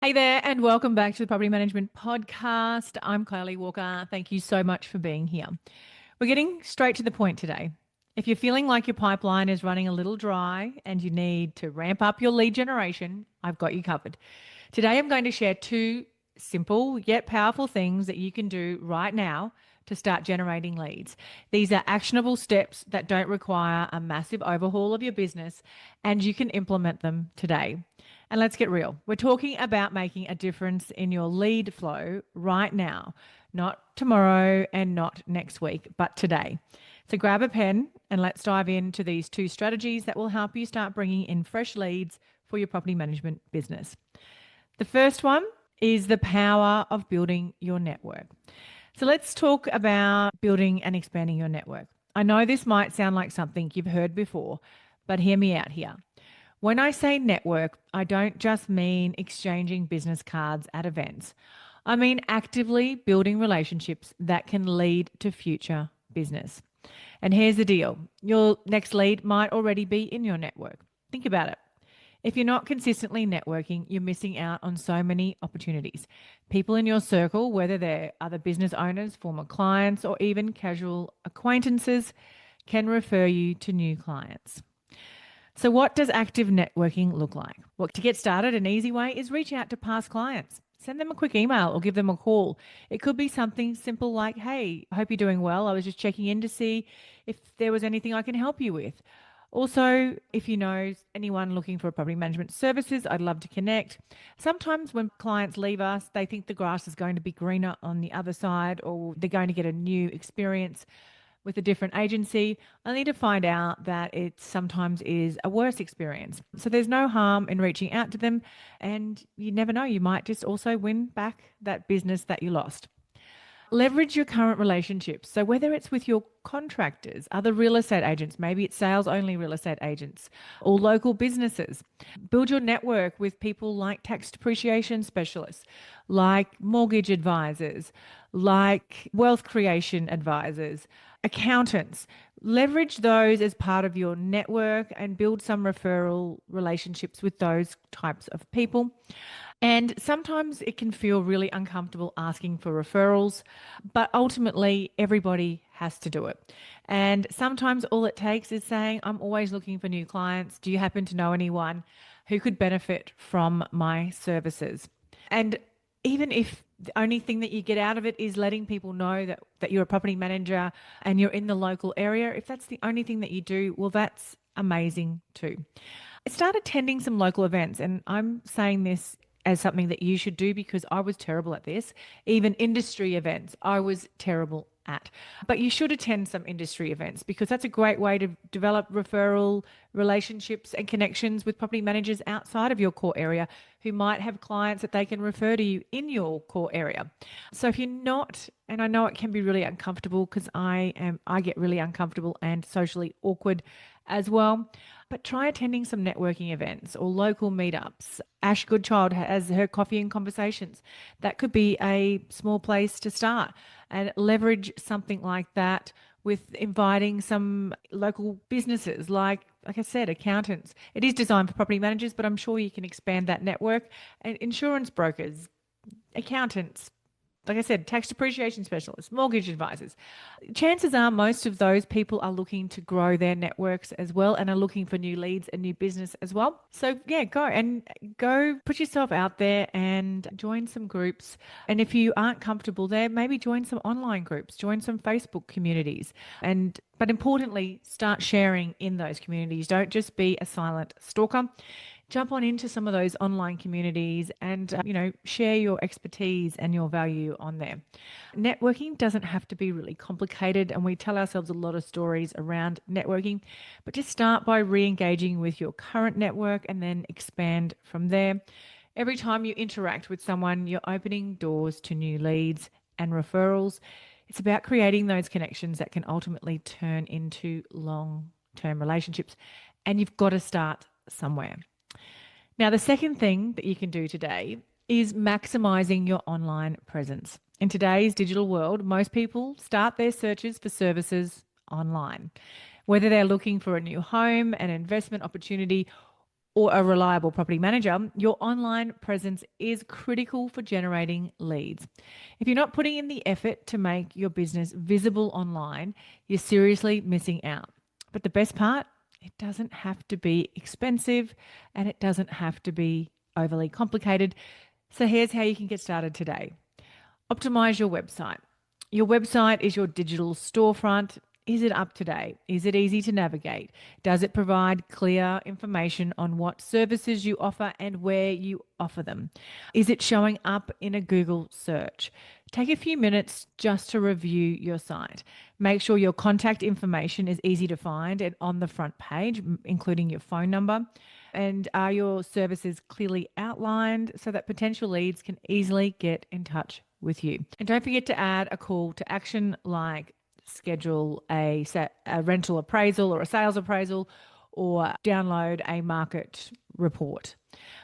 Hey there, and welcome back to the Property Management Podcast. I'm Kylie Walker. Thank you so much for being here. We're getting straight to the point today. If you're feeling like your pipeline is running a little dry and you need to ramp up your lead generation, I've got you covered. Today, I'm going to share two simple yet powerful things that you can do right now to start generating leads. These are actionable steps that don't require a massive overhaul of your business, and you can implement them today. And let's get real. We're talking about making a difference in your lead flow right now, not tomorrow and not next week, but today. So grab a pen and let's dive into these two strategies that will help you start bringing in fresh leads for your property management business. The first one is the power of building your network. So let's talk about building and expanding your network. I know this might sound like something you've heard before, but hear me out here. When I say network, I don't just mean exchanging business cards at events. I mean actively building relationships that can lead to future business. And here's the deal. Your next lead might already be in your network. Think about it. If you're not consistently networking, you're missing out on so many opportunities. People in your circle, whether they're other business owners, former clients, or even casual acquaintances, can refer you to new clients. So, what does active networking look like? Well, to get started, an easy way is reach out to past clients. Send them a quick email or give them a call. It could be something simple like, hey, I hope you're doing well. I was just checking in to see if there was anything I can help you with. Also, if you know anyone looking for property management services, I'd love to connect. Sometimes when clients leave us, they think the grass is going to be greener on the other side or they're going to get a new experience with a different agency, only to find out that it sometimes is a worse experience. So there's no harm in reaching out to them, and you never know, you might just also win back that business that you lost. Leverage your current relationships. So, whether it's with your contractors, other real estate agents, maybe it's sales only real estate agents, or local businesses, build your network with people like tax depreciation specialists, like mortgage advisors, like wealth creation advisors, accountants. Leverage those as part of your network and build some referral relationships with those types of people. And sometimes it can feel really uncomfortable asking for referrals, but ultimately everybody has to do it. And sometimes all it takes is saying, I'm always looking for new clients. Do you happen to know anyone who could benefit from my services? And even if the only thing that you get out of it is letting people know that you're a property manager and you're in the local area, if that's the only thing that you do, well, that's amazing too. Start attending some local events. And I'm saying this as something that you should do because I was terrible at this. Even industry events, I was terrible at. But you should attend some industry events because that's a great way to develop referral relationships and connections with property managers outside of your core area who might have clients that they can refer to you in your core area. So if you're not, and I know it can be really uncomfortable because I get really uncomfortable and socially awkward as well. But try attending some networking events or local meetups. Ash Goodchild has her coffee and conversations. That could be a small place to start and leverage something like that with inviting some local businesses like I said, accountants. It is designed for property managers, but I'm sure you can expand that network and insurance brokers, accountants, like I said, tax depreciation specialists, mortgage advisors. Chances are most of those people are looking to grow their networks as well and are looking for new leads and new business as well. So yeah, go put yourself out there and join some groups. And if you aren't comfortable there, maybe join some online groups, join some Facebook communities. But importantly, start sharing in those communities. Don't just be a silent stalker. Jump on into some of those online communities and share your expertise and your value on there. Networking doesn't have to be really complicated, and we tell ourselves a lot of stories around networking, but just start by re-engaging with your current network and then expand from there. Every time you interact with someone, you're opening doors to new leads and referrals. It's about creating those connections that can ultimately turn into long-term relationships, and you've got to start somewhere. Now, the second thing that you can do today is maximizing your online presence. In today's digital world, most people start their searches for services online, whether they're looking for a new home, an investment opportunity, or a reliable property manager, your online presence is critical for generating leads. If you're not putting in the effort to make your business visible online, you're seriously missing out. But the best part, it doesn't have to be expensive and it doesn't have to be overly complicated. So here's how you can get started today. Optimize your website. Your website is your digital storefront. Is it up to date? Is it easy to navigate? Does it provide clear information on what services you offer and where you offer them? Is it showing up in a Google search? Take a few minutes just to review your site. Make sure your contact information is easy to find and on the front page, including your phone number. And are your services clearly outlined so that potential leads can easily get in touch with you? And don't forget to add a call to action like schedule a rental appraisal or a sales appraisal or download a market report.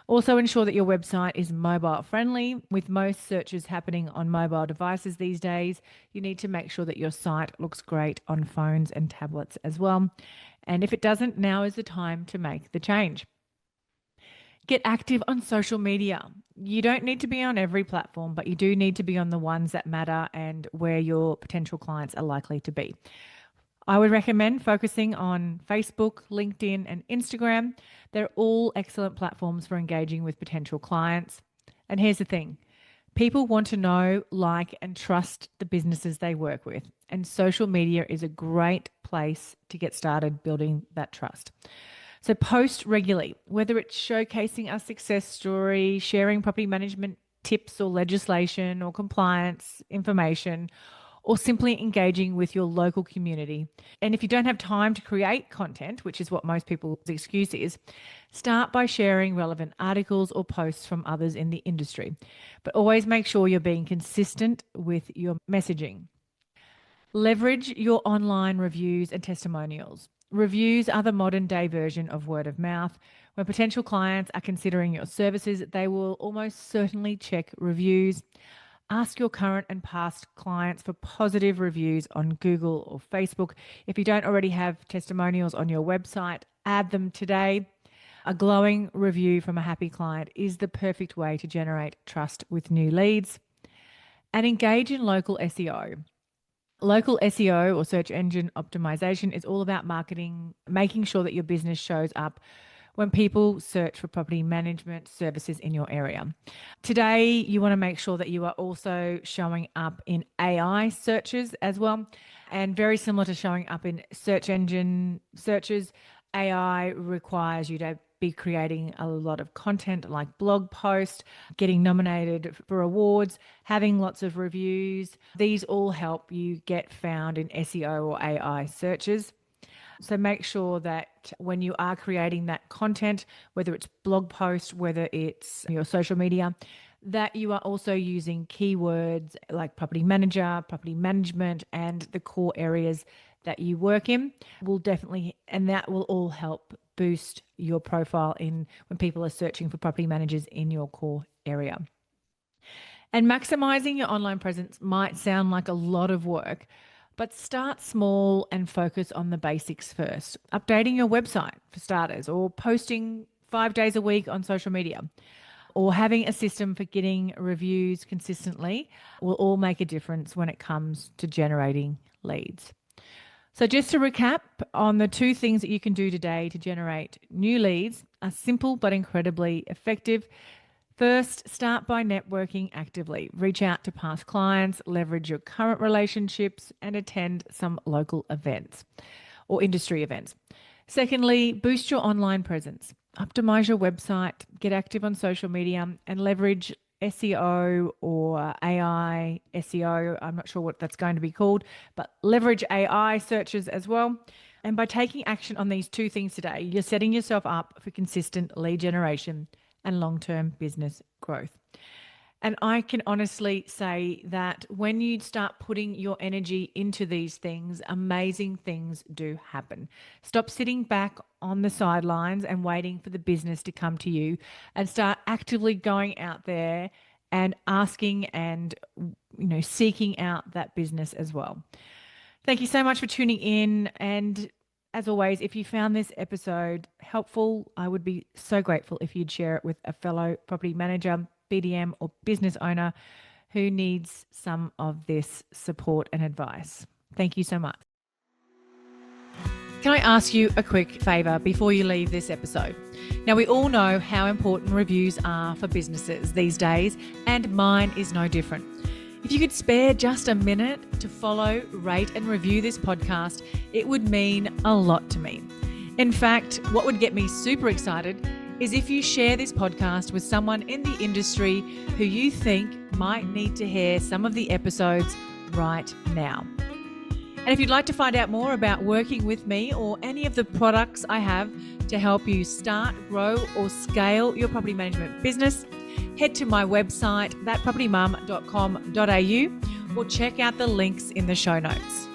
Also, ensure that your website is mobile friendly. With most searches happening on mobile devices these days, you need to make sure that your site looks great on phones and tablets as well. And if it doesn't, now is the time to make the change. Get active on social media. You don't need to be on every platform, but you do need to be on the ones that matter and where your potential clients are likely to be. I would recommend focusing on Facebook, LinkedIn, and Instagram. They're all excellent platforms for engaging with potential clients. And here's the thing. People want to know, like, and trust the businesses they work with. And social media is a great place to get started building that trust. So post regularly, whether it's showcasing a success story, sharing property management tips or legislation or compliance information, or simply engaging with your local community. And if you don't have time to create content, which is what most people's excuse is, start by sharing relevant articles or posts from others in the industry. But always make sure you're being consistent with your messaging. Leverage your online reviews and testimonials. Reviews are the modern day version of word of mouth. When potential clients are considering your services, they will almost certainly check reviews. Ask your current and past clients for positive reviews on Google or Facebook. If you don't already have testimonials on your website, add them today. A glowing review from a happy client is the perfect way to generate trust with new leads. And engage in local SEO. Local SEO or search engine optimization is all about marketing, making sure that your business shows up when people search for property management services in your area. Today, you want to make sure that you are also showing up in AI searches as well. And very similar to showing up in search engine searches, AI requires you to be creating a lot of content like blog posts, getting nominated for awards, having lots of reviews. These all help you get found in SEO or AI searches. So make sure that when you are creating that content, whether it's blog post, whether it's your social media, that you are also using keywords like property manager, property management, and the core areas that you work in will definitely, and that will all help boost your profile in when people are searching for property managers in your core area. And maximizing your online presence might sound like a lot of work, but start small and focus on the basics first. Updating your website for starters, or posting 5 days a week on social media, or having a system for getting reviews consistently will all make a difference when it comes to generating leads. So just to recap on the 2 things that you can do today to generate new leads are simple but incredibly effective. First, start by networking actively. Reach out to past clients, leverage your current relationships, and attend some local events or industry events. Secondly, boost your online presence. Optimize your website, get active on social media, and leverage SEO or AI SEO. I'm not sure what that's going to be called, but leverage AI searches as well. And by taking action on these 2 things today, you're setting yourself up for consistent lead generation and long-term business growth. And I can honestly say that when you start putting your energy into these things, amazing things do happen. Stop sitting back on the sidelines and waiting for the business to come to you, and start actively going out there and asking and seeking out that business as well. Thank you so much for tuning in, and as always, if you found this episode helpful, I would be so grateful if you'd share it with a fellow property manager, BDM, or business owner who needs some of this support and advice. Thank you so much. Can I ask you a quick favour before you leave this episode? Now, we all know how important reviews are for businesses these days, and mine is no different. If you could spare just a minute to follow, rate and review this podcast, it would mean a lot to me. In fact, what would get me super excited is if you share this podcast with someone in the industry who you think might need to hear some of the episodes right now. And if you'd like to find out more about working with me or any of the products I have to help you start, grow or scale your property management business, head to my website, thatpropertymum.com.au, or check out the links in the show notes.